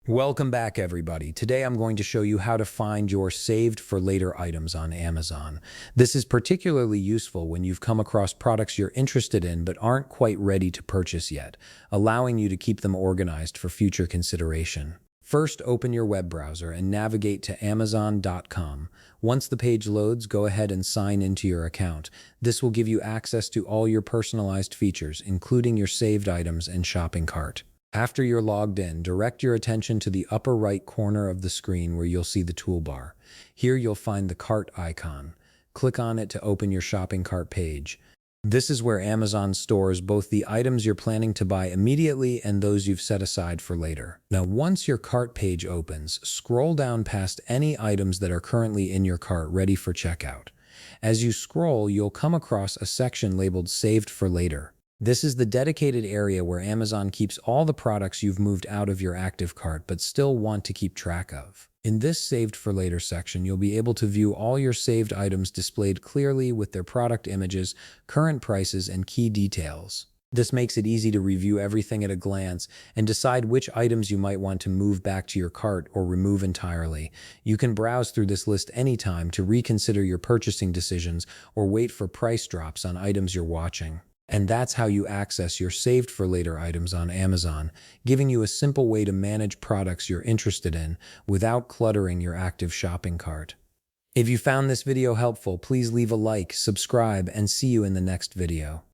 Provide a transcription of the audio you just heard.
Welcome back, everybody. Today I'm going to show you how to find your saved for later items on Amazon. This is particularly useful when you've come across products you're interested in but aren't quite ready to purchase yet, allowing you to keep them organized for future consideration. First, open your web browser and navigate to Amazon.com. Once the page loads, go ahead and sign into your account. This will give you access to all your personalized features, including your saved items and shopping cart. After you're logged in, direct your attention to the upper right corner of the screen where you'll see the toolbar. Here you'll find the cart icon. Click on it to open your shopping cart page. This is where Amazon stores both the items you're planning to buy immediately and those you've set aside for later. Now, once your cart page opens, scroll down past any items that are currently in your cart ready for checkout. As you scroll, you'll come across a section labeled Saved for Later. This is the dedicated area where Amazon keeps all the products you've moved out of your active cart but still want to keep track of. In this Saved for Later section, you'll be able to view all your saved items displayed clearly with their product images, current prices, and key details. This makes it easy to review everything at a glance and decide which items you might want to move back to your cart or remove entirely. You can browse through this list anytime to reconsider your purchasing decisions or wait for price drops on items you're watching. And that's how you access your saved for later items on Amazon, giving you a simple way to manage products you're interested in without cluttering your active shopping cart. If you found this video helpful, please leave a like, subscribe, and see you in the next video.